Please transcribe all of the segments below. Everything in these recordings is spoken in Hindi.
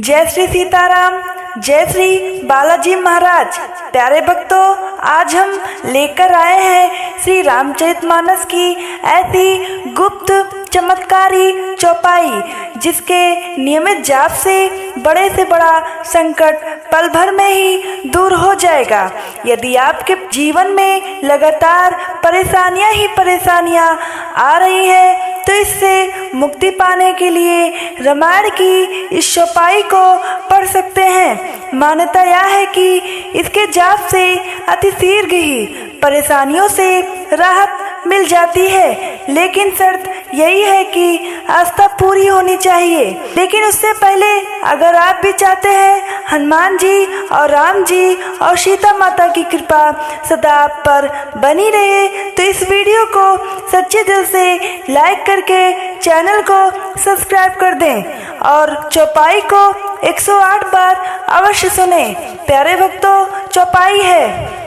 जय श्री सीताराम, जय श्री बालाजी महाराज। प्यारे भक्तों, आज हम लेकर आए हैं श्री रामचरितमानस की ऐसी गुप्त चमत्कारी चौपाई, जिसके नियमित जाप से बड़ा संकट पल भर में ही दूर हो जाएगा। यदि आपके जीवन में लगातार परेशानियां ही परेशानियां आ रही हैं, तो इससे मुक्ति पाने के लिए रामायण की इस चौपाई को पढ़ सकते हैं। मान्यता यह है कि इसके जाप से अति शीघ्र ही परेशानियों से राहत मिल जाती है, लेकिन शर्त यही है कि आस्था पूरी होनी चाहिए। लेकिन उससे पहले अगर आप भी चाहते हैं हनुमान जी और राम जी और सीता माता की कृपा सदा आप पर बनी रहे, तो इस वीडियो को सच्चे दिल से लाइक करके चैनल को सब्सक्राइब कर दें और चौपाई को 108 बार अवश्य सुने। प्यारे भक्तों, चौपाई है।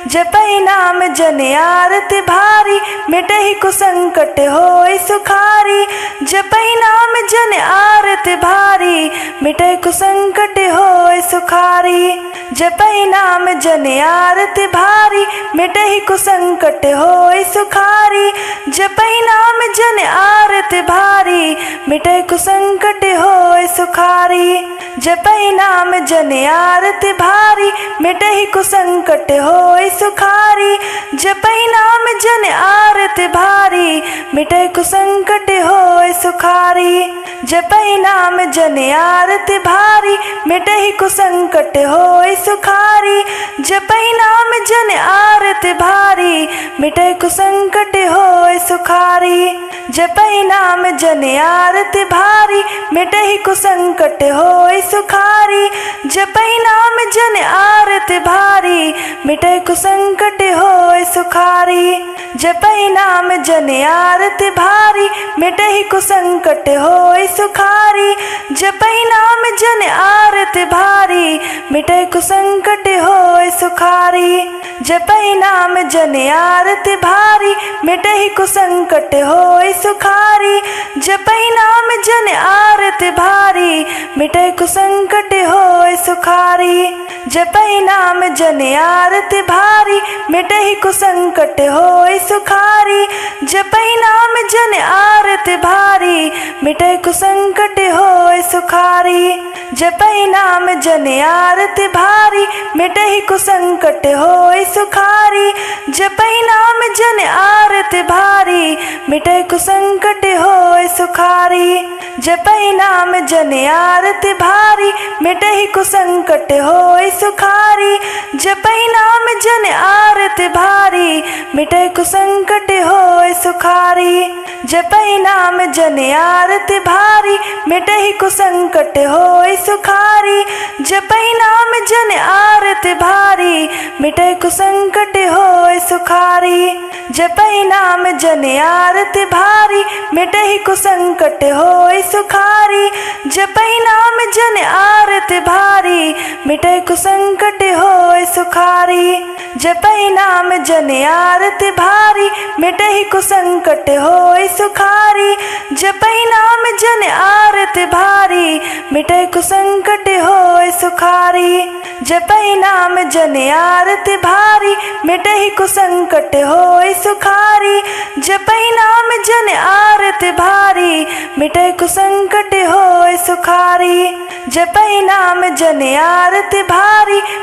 जपहि नाम जन आरति भारी, मिटहि कुसंकट होय सुखारी। जपहि नाम जन आरति भारी, मिटहि कुसंकट होय सुखारी। जपहि नाम जन आरति भारी, मिटहि कुसंकट होय सुखारी। जपहि नाम जन आरति भारी, मिटहि कुसंकट होय सुखारी। जपहि नाम जन आरति भारी, मिटहि कुसंकट होय सुखारी। जपहि नाम जन आरति भारी, मिटहि कुसंकट होय सुखारी। जपहि नाम जन आरति भारी, मिटहि कुसंकट होय सुखारी। जपहि नाम जन आरति भारी, मिटहि कुसंकट होय सुखारी। जपहि नाम जन आरति भारी, मिटहि कुसंकट होय सुखारी। जपहि नाम जन आरति भारी, मिटहि कुसंकट होय सुखारी। जपहि नाम जन आरति भारी, मिटहि कुसंकट होय सुखारी। जपहि नाम जन आरति भारी, मिटहि कुसंकट होय सुखारी। जपहि नाम जन आरति भारी, मिटहि कुसंकट होय सुखारी। जपहि नाम जन आरति भारी, मिटहि कुसंकट होय सुखारी। जपहि नाम जन आरति भारी, मिटहि कुसंकट होय सुखारी। जपहि नाम जन आरति भारी, मिटहि कुसंकट होय सुखारी। जपहि नाम जन आरति भारी, मिटहि कुसंकट होय सुखारी। जपहि नाम जन आरति भारी, मिटहि कुसंकट होय सुखारी। जपहि नाम जन आरति भारी, मिटहि कुसंकट होय सुखारी। जपहि नाम जन आरति भारी, मिटहि कुसंकट होय सुखारी। जपहि नाम जन आरति भारी, मिटहि कुसंकट होय सुखारी। जपहि नाम जन आरति भारी, मिटहि कुसंकट होय सुखारी। जपहि नाम जन आरति भारी, मिटहि कुसंकट होय सुखारी। जपहि नाम जन आरति भारी, मिटहि कुसंकट होय सुखारी। जपहि नाम जन आरति भारी, मिटहि कुसंकट होय सुखारी। जपहि नाम जन आरति भारी, मिटहि कुसंकट होय सुखारी। जपहि नाम जन आरति भारी, मिटहि कुसंकट होय सुखारी। जपहि नाम जन आरति भारी, मिटहि कुसंकट होय सुखारी। जपहि नाम जन आरति भारी,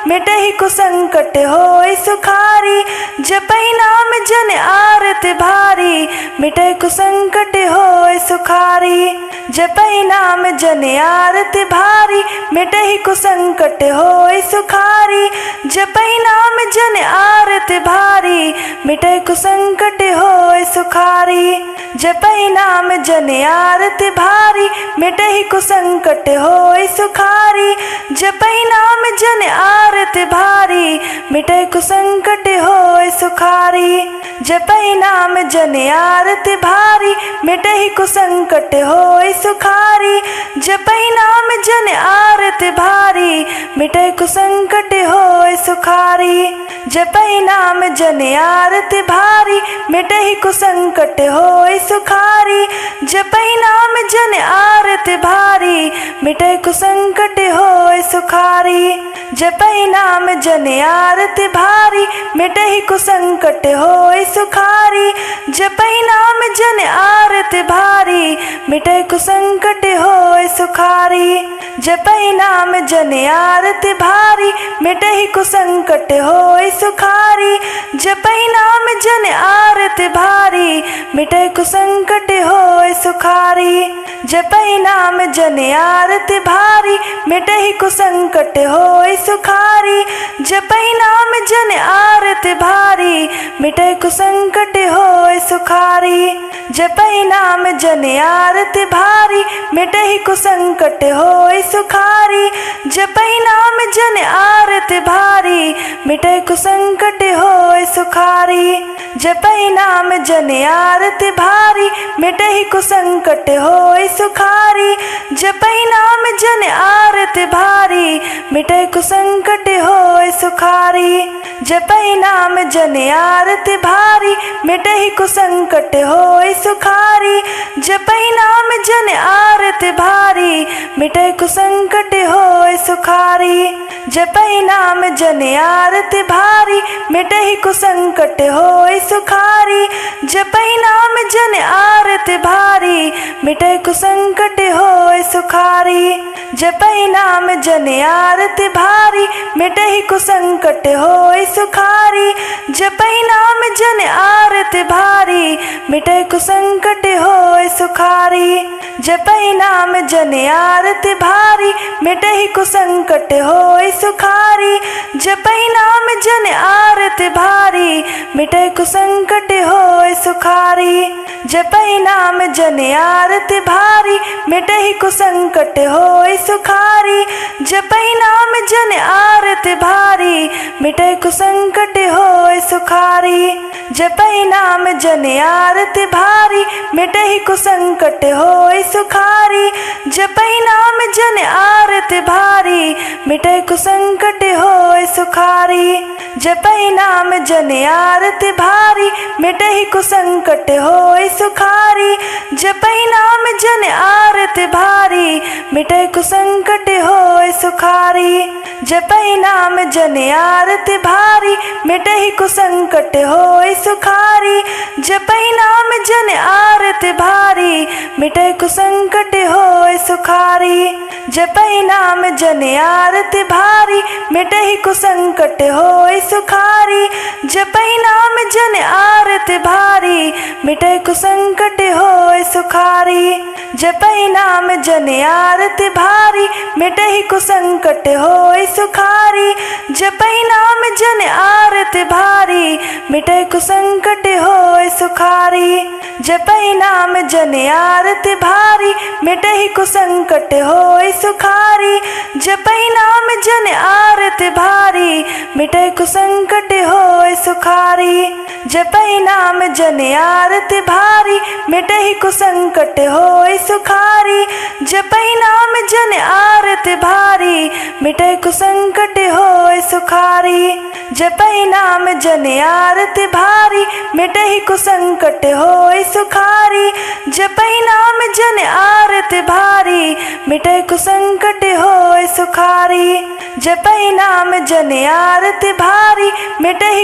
मिटहि कुसंकट होय सुखारी। जपहि नाम जन आरति भारी, मिटहि कुसंकट होय सुखारी। जपहि नाम जन आरति भारी, मिटहि कुसंकट होय सुखारी। जपहि नाम जन आरति भारी, मिटहि कुसंकट होय सुखारी। जपहि नाम जन आरति भारी, मिटहि कुसंकट होय सुखारी। जपहि नाम जन आरति भारी, मिटहि कुसंकट होय सुखारी। जपहि नाम जन आरति भारी, मिटहि कुसंकट होय सुखारी। जपहि नाम जन आरति भारी, मिटहि कुसंकट होय सुखारी। जपहि नाम जन आरति भारी, मिटहि कुसंकट होय सुखारी। जपहि नाम जन आरति भारी, मिटै कुसंकट होय सुखारी। जपै नाम जन आरती भारी, मिटै कुसंकट होय सुखारी। जपै नाम जन आरती भारी, मिटै कुसंकट होय सुखारी। जपै नाम जन आरती भारी, मिटै कुसंकट होय सुखारी। जपै नाम जन आरती भारी, मिटै कुसंकट होय सुखारी। जपै नाम जन आरती भारी, मिटै कुसंकट होय सुखारी। जपै नाम जन आरती भारी, मिटै कुसंकट होय सुखारी। जपै नाम जन आरती भारी, मिटै कुसंकट होय सुखारी। जपै नाम जन आरती भारी, मिटै कुसंकट होय सुखारी। जपै नाम जन आरती भारी, मिटै कुसंकट होय सुखारी। जपै नाम जन आरती भारी, मिटै कुसंकट होय सुखारी। जपै नाम जन आरती भारी, मिटै कुसंकट होय सुखारी। जपै नाम जन आरती भारी, मिटै कुसंकट होय सुखारी। जपै नाम जन आरती भारी, मिटै कुसंकट होय सुखारी। जपै नाम जन आरती भारी, मिटै कुसंकट होय सुखारी। जपै नाम जन आरती भारी, मिटै कुसंकट होय सुखारी। जपै नाम जन आरती भारी, मिटै कुसंकट होय सुखारी। जपै नाम जन आरती भारी, मिटै कुसंकट होय सुखारी। जपै नाम जन आरती भारी, मिटै कुसंकट होय सुखारी। जपै नाम जन आरती भारी, मिटै कुसंकट होय सुखारी। जपै नाम जन आरती भारी, मिटै कुसंकट होय सुखारी। जपै नाम जन आरती भारी, मिटै कुसंकट होय सुखारी। जपै नाम जन आरती भारी, मिटै कुसंकट होय सुखारी। जपै नाम जन आरती भारी, मिटै कुसंकट होय सुखारी। जपै नाम जन आरती भारी, मिटै कुसंकट होय सुखारी। जपै नाम जन आरती भारी, मिटै कुसंकट होय सुखारी। जपै नाम जन आरती भारी, मिटै कुसंकट होय सुखारी। जपै नाम जन आरती भारी, मिटै कुसंकट होय सुखारी। जपै नाम जन आरती भारी, मिटै कुसंकट होय सुखारी। जपै नाम जन आरती भारी, मिटै कुसंकट होय सुखारी। जपै नाम जन आरती भारी, मिटै कुसंकट होय सुखारी। जपै नाम जन आरती भारी, मिटै कुसंकट होय सुखारी। जपै नाम जन आरती भारी, मिटै कुसंकट होय सुखारी। जपै नाम जन आरती भारी, मिटै कुसंकट होय सुखारी। जपै नाम जन आरती भारी, मिटै कुसंकट होय सुखारी। जपै नाम जन आरती भारी, मिटै कुसंकट होय सुखारी। जपै नाम जन आरती भारी, मिटै कुसंकट होय सुखारी। जपै नाम जन आरती भारी, मिटै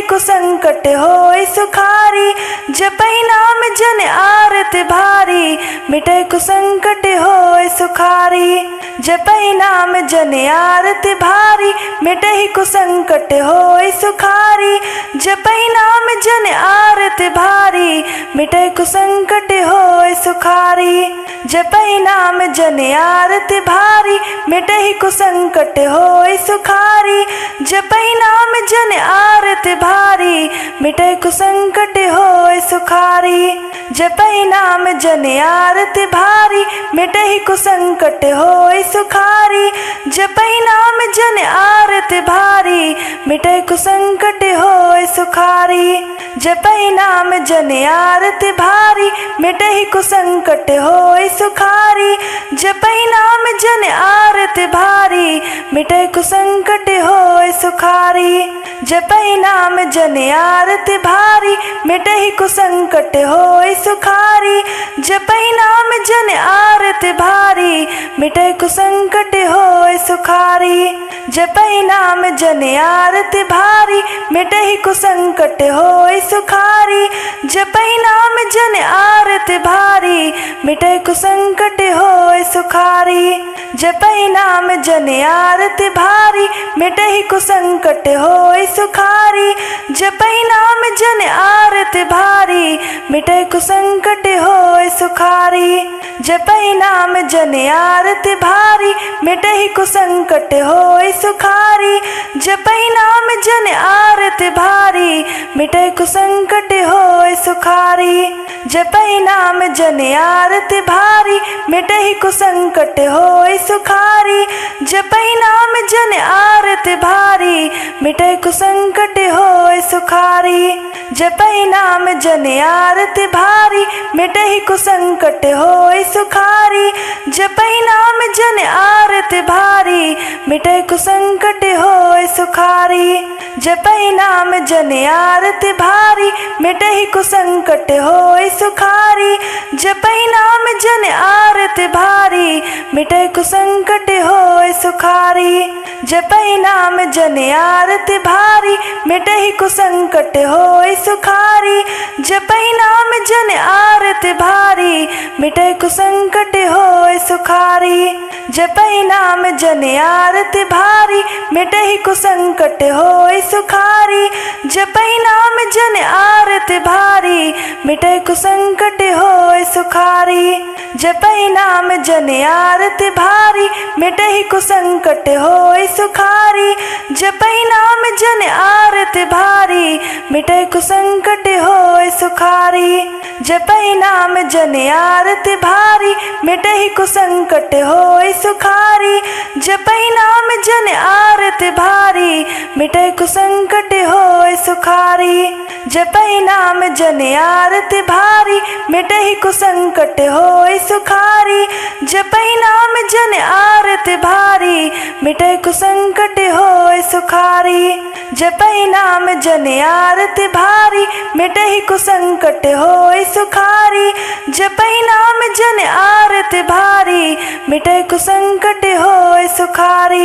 कुसंकट होय सुखारी। जपै नाम जन आरती भारी, मिटै कुसंकट होय सुखारी। जपै नाम जन आरती भारी, मिटै कुसंकट होय सुखारी। जपै नाम जन आरती भारी, मिटै कुसंकट होय सुखारी। जपै नाम जन आरती भारी, मिटै कुसंकट होय सुखारी। जपै नाम जन आरती भारी, मिटै कुसंकट होय सुखारी। जपै नाम जन आरती भारी, मिटै कुसंकट होय सुखारी। जपै नाम जन आरती भारी, मिटै कुसंकट होय सुखारी। जपै नाम जन आरती भारी, मिटै कुसंकट होय सुखारी। जपै नाम जन आरती भारी, मिटै कुसंकट होय सुखारी। जपहि नाम जन आरती भारी, मिटहि कुसंकट होय सुखारी। जपहि नाम जन आरती भारी, मिटहि कुसंकट होय सुखारी। जपहि नाम जन आरती भारी, मिटहि कुसंकट होय सुखारी। जपहि नाम जन आरती भारी, मिटहि कुसंकट होय सुखारी। जपहि नाम जन आरती भारी, मिटहि कुसंकट होय सुखारी। जपहि नाम जन आरती भारी, मिटहि कुसंकट होय सुखारी। जपहि नाम जन आरती भारी, मिटहि कुसंकट होय सुखारी। जपहि नाम जन आरती भारी, मिटहि कुसंकट होय सुखारी। जपहि नाम जन आरती भारी, मिटहि कुसंकट होय सुखारी। जपहि नाम जन आरती भारी, मिटहि कुसंकट होय सुखारी। जपहि नाम जन आरती भारी, मिटहि कुसंकट होय सुखारी। जपहि नाम जन आरती भारी, मिटहि कुसंकट होय सुखारी। जपहि नाम जन आरती भारी, मिटहि कुसंकट होय सुखारी। जपहि नाम जन आरती भारी, मिटहि कुसंकट होय सुखारी। जपहि नाम जन आरती भारी, मिटहि कुसंकट होय सुखारी। जपहि नाम जन आरती भारी, मिटहि कुसंकट होय सुखारी। जपहि नाम जन आरती भारी, मिटहि कुसंकट होय सुखारी। जपहि नाम जन आरती भारी, मिटहि कुसंकट होय सुखारी। जपहि नाम जन आरती भारी, मिटहि कुसंकट होय सुखारी। जपहि नाम जन आरती भारी, मिटहि कुसंकट होय सुखारी। जपहि नाम जन आरती भारी, मिटहि कुसंकट होय सुखारी। जपहि नाम जन आरती भारी, मिटहि कुसंकट होय सुखारी। जपहि नाम जन आरती भारी, मिटहि कुसंकट होय सुखारी। जपहि नाम जन आरती भारी, मिटहि कुसंकट होय सुखारी। जपहि नाम जन आरती भारी, मिटहि कुसंकट होय सुखारी। जपहि नाम जन आरती भारी, मिटहि कुसंकट होय सुखारी। जपहि नाम जन आरती भारी, मिटहि कुसंकट होय सुखारी।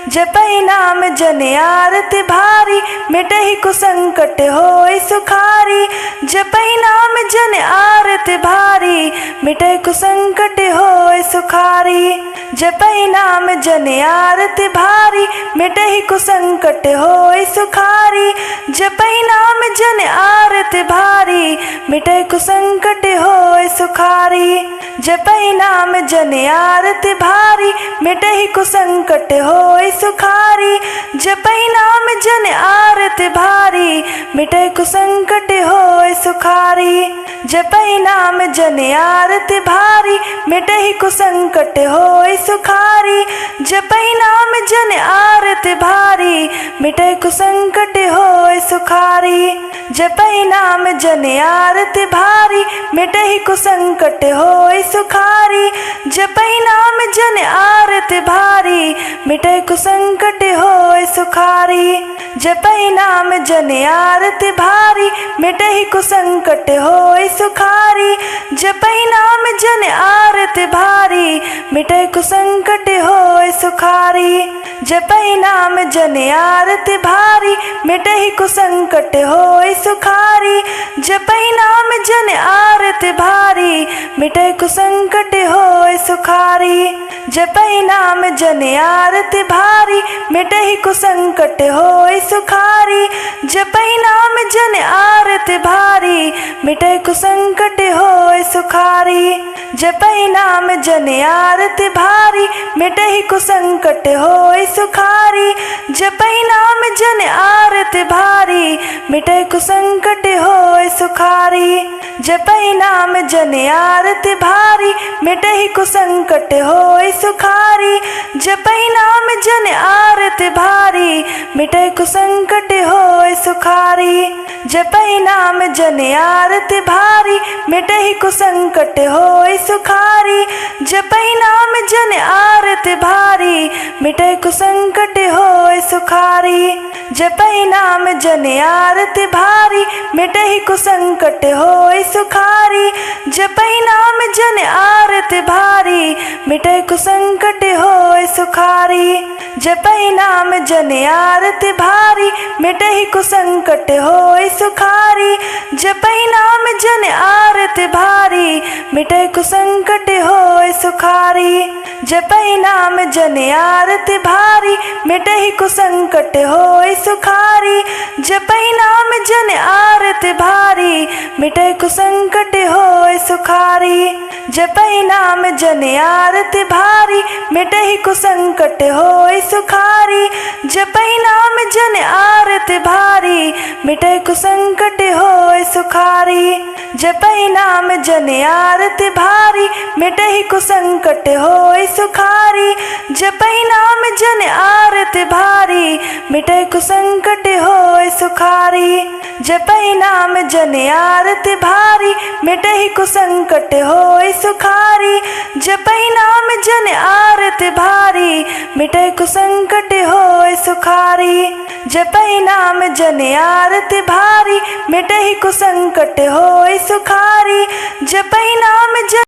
जपहि नाम जन आरती भारी, मिटहि कुसंकट होय सुखारी। जपहि नाम जन आरती भारी, मिटहि कुसंकट होय सुखारी। जपहि नाम जन आरती भारी, मिटहि कुसंकट होय सुखारी। जपहि नाम जन आरती भारी, मिटहि कुसंकट होय सुखारी। जपहि नाम जन आरती भारी, मिटहि कुसंकट होय सुखारी। जपहि नाम जन आरती भारी, मिटहि कुसंकट होय सुखारी। जपहि नाम जन आरती भारी, मिटहि कुसंकट होय सुखारी। जपहि नाम जन आरती भारी, मिटहि कुसंकट होय सुखारी। जपहि नाम जन आरती भारी, मिटहि कुसंकट होय सुखारी। जपहि नाम जन आरती भारी, मिटहि कुसंकट होय सुखारी। जपहि नाम जन आरती भारी, मिटहि कुसंकट होय सुखारी। जपहि नाम जन आरती भारी, मिटहि कुसंकट होय सुखारी। जपहि नाम जन आरती भारी, मिटहि कुसंकट होय सुखारी। जपहि नाम जन आरती भारी, मिटहि कुसंकट होय सुखारी। जपहि नाम जन आरती भारी, मिटहि कुसंकट होय सुखारी। जपहि नाम जन आरती भारी, मिटहि कुसंकट होय सुखारी। जपहि नाम जन आरती भारी, मिटहि कुसंकट होय सुखारी। जपहि नाम जन आरती भारी, मिटहि कुसंकट होय सुखारी। जपहि नाम जन आरती भारी, मिटहि कुसंकट होय सुखारी। जपहि नाम जन आरती भारी, मिटहि कुसंकट होय सुखारी। जपहि नाम जन आरती भारी, मिटहि कुसंकट होय सुखारी। जपहि नाम जन आरती भारी, मिटहि कुसंकट होय सुखारी। जपहि नाम जन आरती भारी, मिटहि कुसंकट होय सुखारी। जपहि नाम जन आरती भारी, मिटहि कुसंकट होय सुखारी। जपहि नाम जन आरती भारी, मिटहि कुसंकट होय सुखारी। जपहि नाम जन आरती भारी, मिटहि कुसंकट होय सुखारी। जपहि नाम जन आरती भारी, मिटहि कुसंकट होय सुखारी। जपहि नाम जन आरती भारी, मिटहि कुसंकट होय सुखारी। जपहि नाम जन आरती भारी, मिटहि कुसंकट होय सुखारी। जपहि नाम जन आरती भारी, मिटहि कुसंकट होय सुखारी। जपहि नाम जन आरती भारी, मिटहि कुसंकट होय सुखारी। जपहि नाम जन आरती भारी, मिटहि कुसंकट होय सुखारी। जपहि नाम जन आरती भारी, मिटहि कुसंकट होय सुखारी। जपहि नाम जन आरती भारी, मिटहि कुसंकट होय सुखारी। जपहि नाम जन